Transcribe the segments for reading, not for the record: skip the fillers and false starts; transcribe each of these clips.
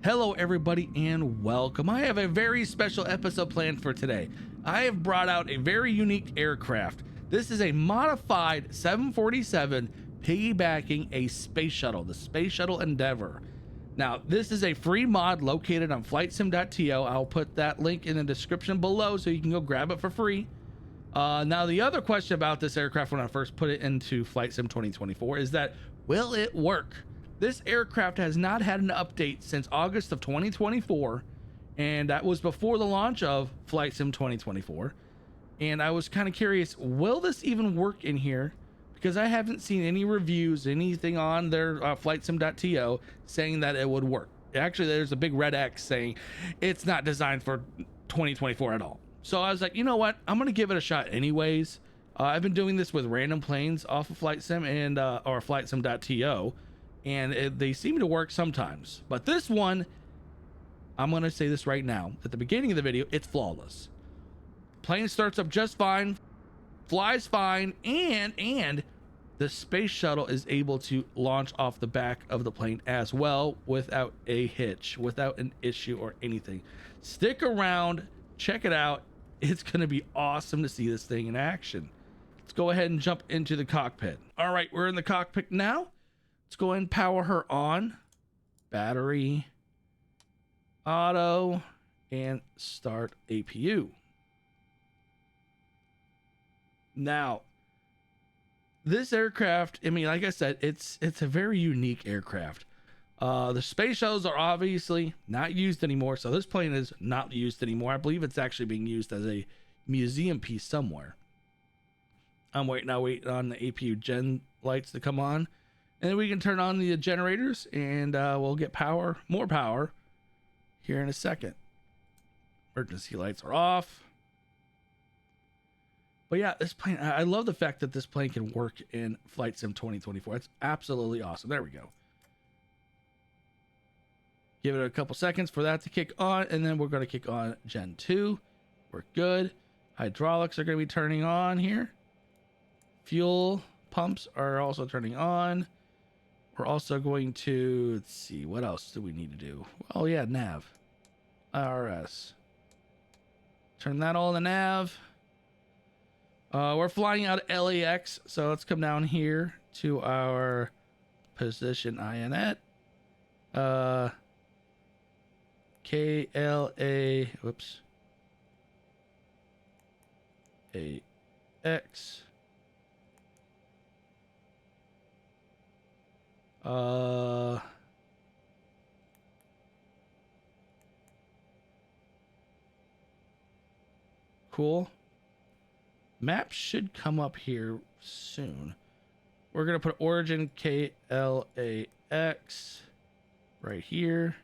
Hello everybody and welcome. I have a very special episode planned for today. I have brought out a very unique aircraft. This is a modified 747 piggybacking a space shuttle, the Space Shuttle Endeavour. Now, this is a free mod located on flightsim.to. I'll put that link in the description below so you can go grab it for free. Now, the other question about this aircraft when I first put it into Flight Sim 2024 is that, will it work? This aircraft has not had an update since August of 2024, and that was before the launch of Flight Sim 2024. And I was kind of curious, will this even work in here? Because I haven't seen any reviews, anything on their flightsim.to saying that it would work. Actually, there's a big red X saying it's not designed for 2024 at all. So I was like, you know what? I'm going to give it a shot anyways. I've been doing this with random planes off of Flight Sim and or flightsim.to. And they seem to work sometimes, but this one, I'm going to say this right now at the beginning of the video, it's flawless. Plane starts up just fine, flies fine, and the space shuttle is able to launch off the back of the plane as well without a hitch, without an issue or anything. Stick around, check it out. It's going to be awesome to see this thing in action. Let's go ahead and jump into the cockpit. All right, we're in the cockpit now. Let's go ahead and power her on. Battery, auto, and start APU. Now, this aircraft, I mean, like I said, it's a very unique aircraft. The space shuttles are obviously not used anymore, so this plane is not used anymore. I believe it's actually being used as a museum piece somewhere. I'm waiting on the APU gen lights to come on. And then we can turn on the generators and we'll get more power here in a second. Emergency lights are off. But yeah, this plane, I love the fact that this plane can work in Flight Sim 2024. It's absolutely awesome. There we go. Give it a couple seconds for that to kick on, and then we're going to kick on Gen 2. We're good. Hydraulics are going to be turning on here. Fuel pumps are also turning on. We're also going to, let's see, what else do we need to do? Oh yeah, nav, IRS. Turn that all in the nav. We're flying out of LAX, so let's come down here to our position INET. KLA, whoops. AX. Cool. Map should come up here soon. We're gonna put origin KLAX right here.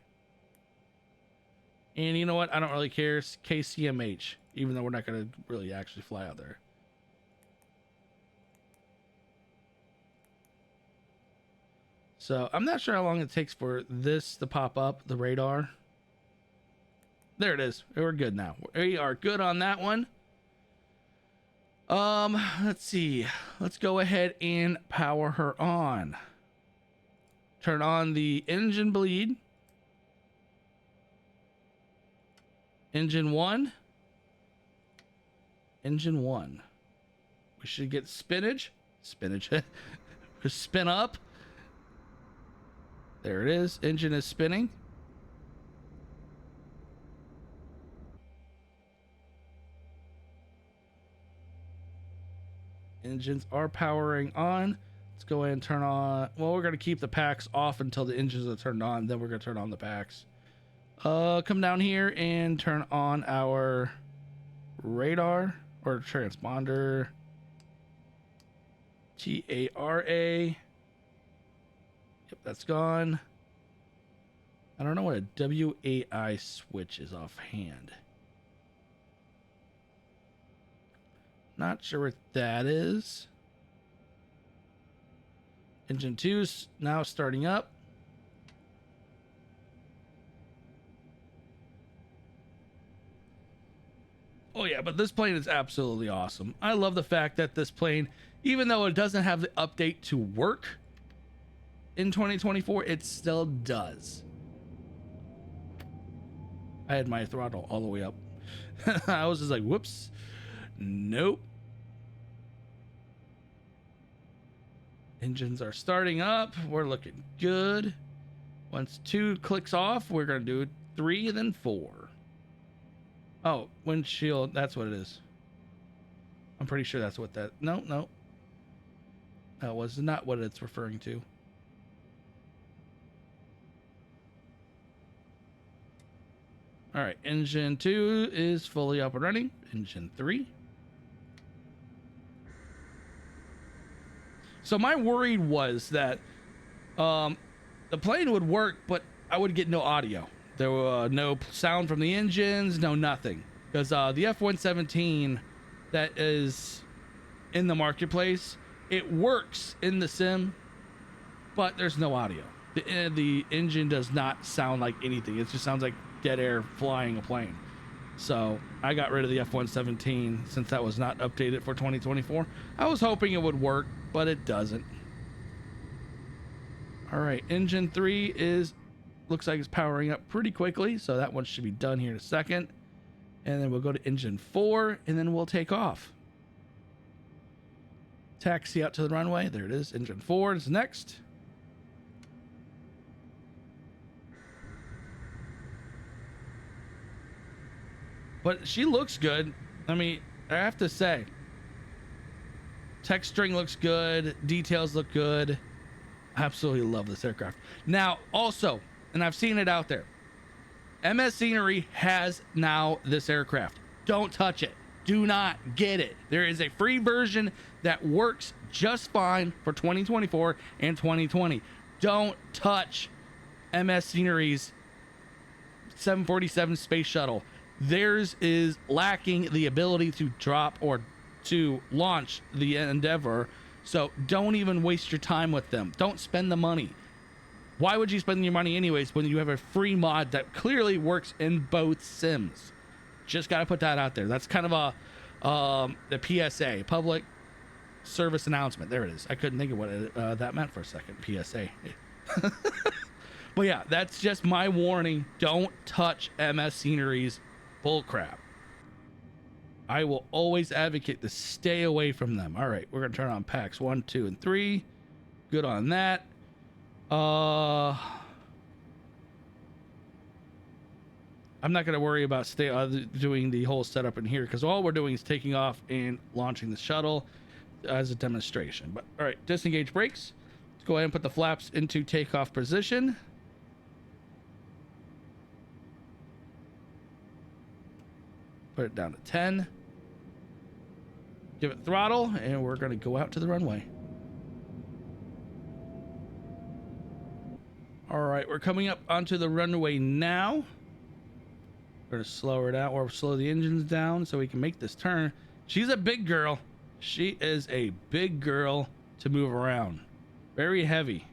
And you know what? I don't really care. It's KCMH, even though we're not gonna really actually fly out there. So I'm not sure how long it takes for this to pop up, the radar. There it is. We're good now. We are good on that one. Let's see. Let's go ahead and power her on. Turn on the engine bleed. Engine 1. Engine 1. We should get spinach. Spin up. There it is. Engine is spinning. Engines are powering on. Let's go ahead and turn on. Well, we're going to keep the packs off until the engines are turned on. Then we're going to turn on the packs. Come down here and turn on our radar or transponder. TARA. Yep, that's gone. I don't know what a WAI switch is offhand. Not sure what that is. Engine 2's now starting up. Oh yeah, but this plane is absolutely awesome. I love the fact that this plane, even though it doesn't have the update to work in 2024, it still does. I had my throttle all the way up. I was just like, whoops. Nope. Engines are starting up. We're looking good. Once 2 clicks off, we're going to do 3 and then 4. Oh, windshield. That's what it is. I'm pretty sure that's what that... No, no. That was not what it's referring to. All right. Engine 2 is fully up and running. Engine 3. So my worry was that the plane would work, but I would get no audio. There were no sound from the engines, no nothing. Because the F-117 that is in the marketplace, it works in the sim, but there's no audio. The engine does not sound like anything. It just sounds like dead air flying a plane. So I got rid of the F-117 since that was not updated for 2024. I was hoping it would work, but it doesn't. All right, engine 3 looks like it's powering up pretty quickly, so that one should be done here in a second. And then we'll go to engine 4, and then we'll take off. Taxi out to the runway. There it is. Engine 4 is next. But she looks good. I mean, I have to say, text string looks good. Details look good. I absolutely love this aircraft. Now, also, and I've seen it out there, MS Scenery has now this aircraft. Don't touch it. Do not get it. There is a free version that works just fine for 2024 and 2020. Don't touch MS Scenery's 747 Space Shuttle. Theirs is lacking the ability to drop or to launch the Endeavor, so don't even waste your time with them. Don't spend the money. Why would you spend your money anyways when you have a free mod that clearly works in both sims? Just got to put that out there. That's kind of the PSA, public service announcement. There it is. I couldn't think of what that meant for a second. PSA. But yeah, that's just my warning. Don't touch MS Scenery's bullcrap. I will always advocate to stay away from them. All right, we're gonna turn on packs 1, 2, and 3. Good on that. I'm not gonna worry about doing the whole setup in here because all we're doing is taking off and launching the shuttle as a demonstration. But all right, disengage brakes. Let's go ahead and put the flaps into takeoff position. Put it down to 10. Give it throttle, and we're going to go out to the runway. All right, we're coming up onto the runway now. We're going to slow her down, or slow the engines down so we can make this turn. She's a big girl. She is a big girl to move around. Very heavy.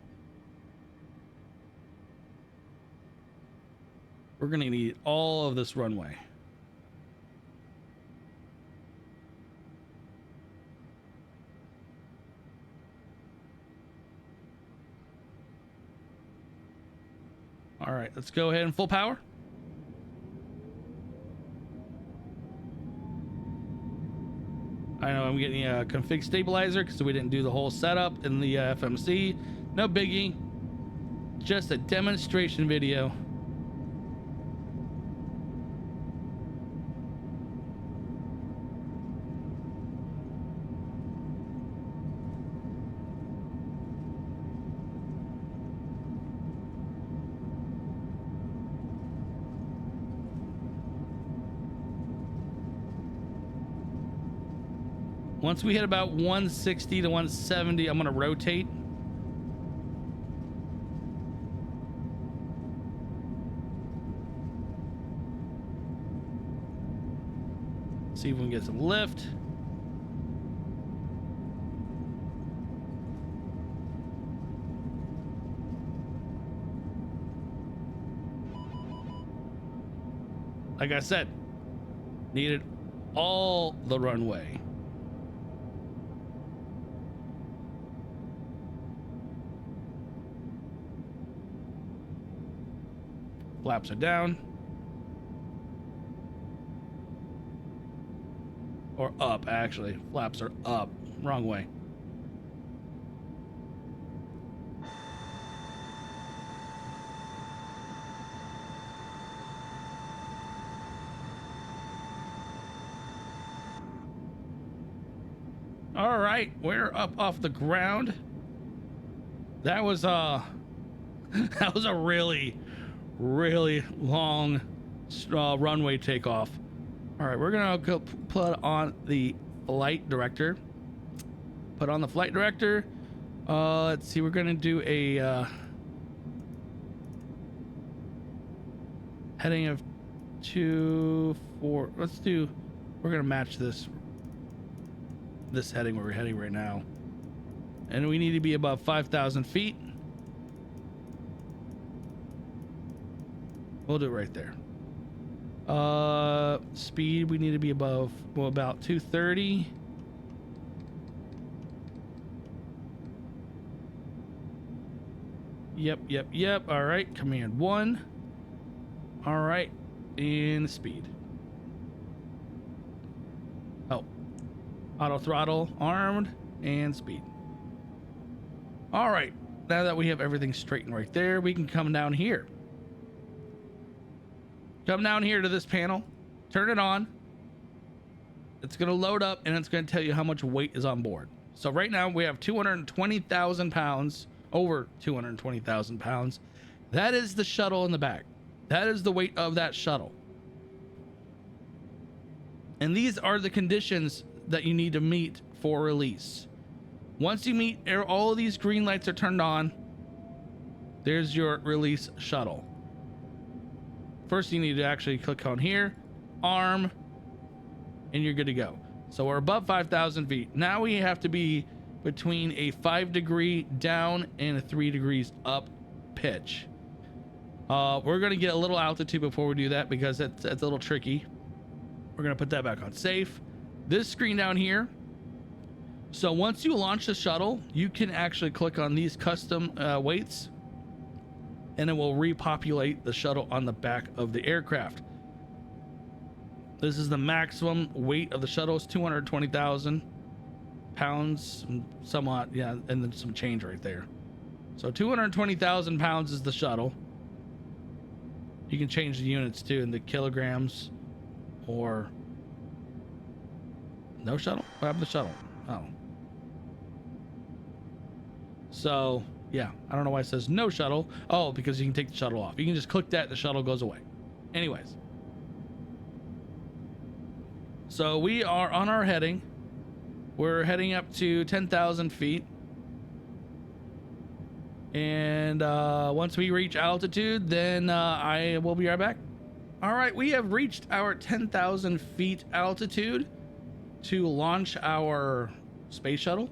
We're going to need all of this runway. All right, let's go ahead and full power. I know I'm getting a config stabilizer because we didn't do the whole setup in the FMC. No biggie. Just a demonstration video. Once we hit about 160 to 170, I'm going to rotate. See if we can get some lift. Like I said, needed all the runway. Flaps are down. Or up, actually. Flaps are up. Wrong way. All right, we're up off the ground. That was that was a really long runway takeoff. All right, we're gonna go put on the flight director. Put on the flight director. Let's see, we're gonna do a heading of 24. Let's do. We're gonna match this heading where we're heading right now, and we need to be above 5,000 feet. We'll do it right there. Speed, we need to be above, well, about 230. Yep. All right, command 1. All right, and speed. Oh, auto throttle, armed, and speed. All right, now that we have everything straightened right there, we can come down here. Come down here to this panel, turn it on. It's going to load up and it's going to tell you how much weight is on board. So right now we have 220,000 pounds, over 220,000 pounds. That is the shuttle in the back. That is the weight of that shuttle. And these are the conditions that you need to meet for release. Once you meet, all of these green lights are turned on. There's your release shuttle. First, you need to actually click on here, arm, and you're good to go. So we're above 5,000 feet. Now we have to be between a 5-degree down and a 3 degrees up pitch. We're going to get a little altitude before we do that because it's a little tricky. We're going to put that back on safe. This screen down here. So once you launch the shuttle, you can actually click on these custom weights, and it will repopulate the shuttle on the back of the aircraft. This is the maximum weight of the shuttle, is 220,000 pounds, somewhat, yeah, and then some change right there. So 220,000 pounds is the shuttle. You can change the units too into kilograms or no shuttle. What happened to the shuttle? Oh. So yeah, I don't know why it says no shuttle. Oh, because you can take the shuttle off. You can just click that, the shuttle goes away. Anyways. So we are on our heading. We're heading up to 10,000 feet. And once we reach altitude, then I will be right back. All right, we have reached our 10,000 feet altitude to launch our space shuttle.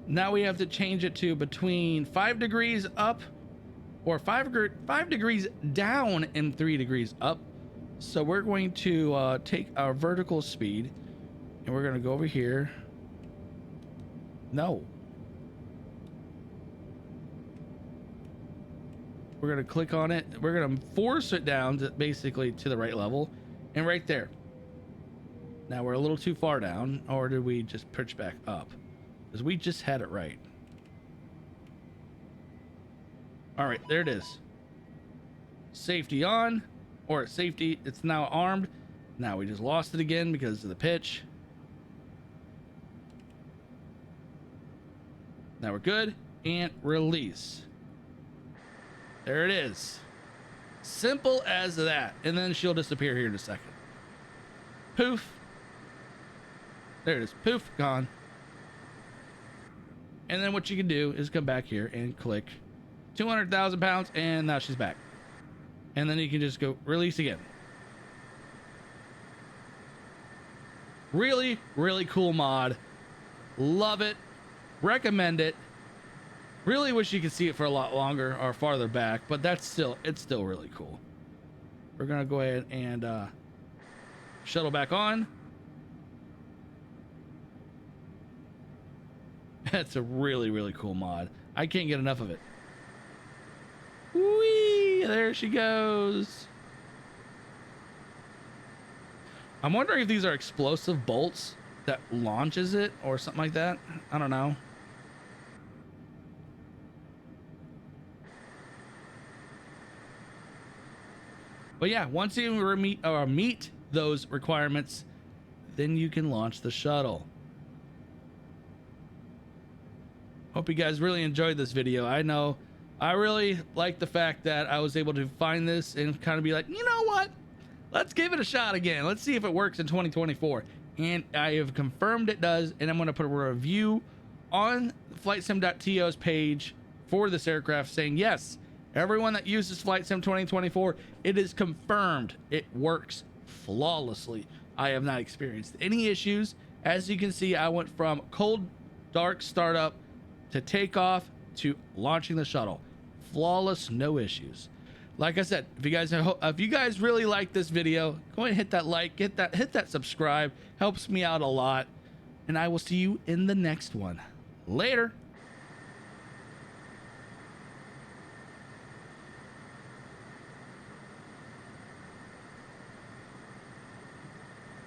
Now we have to change it to between 5 degrees up or 5 degrees down and 3 degrees up. So we're going to take our vertical speed and we're going to go over here. No. We're going to click on it. We're going to force it down to basically to the right level and right there. Now we're a little too far down, or did we just pitch back up? Because we just had it right. All right, there it is. Safety on, or safety, it's now armed. Now we just lost it again because of the pitch. Now we're good, and release. There it is. Simple as that. And then she'll disappear here in a second. Poof. There it is. Poof, gone. And then what you can do is come back here and click 200,000 pounds, and now she's back. And then you can just go release again. Really, really cool mod. Love it. Recommend it. Really wish you could see it for a lot longer or farther back, but it's still really cool. We're gonna go ahead and shuttle back on. That's a really, really cool mod. I can't get enough of it. Whee! There she goes. I'm wondering if these are explosive bolts that launches it or something like that. I don't know. But yeah, once you meet those requirements, then you can launch the shuttle. Hope you guys really enjoyed this video. I know I really like the fact that I was able to find this and kind of be like, you know what? Let's give it a shot again. Let's see if it works in 2024. And I have confirmed it does, and I'm going to put a review on flightsim.to's page for this aircraft saying, yes, everyone that uses Flight Sim 2024, it is confirmed it works flawlessly. I have not experienced any issues. As you can see, I went from cold, dark startup to takeoff to launching the shuttle. Flawless, no issues. Like I said, if you guys really like this video, go ahead and hit that like, hit that subscribe. Helps me out a lot. And I will see you in the next one. Later.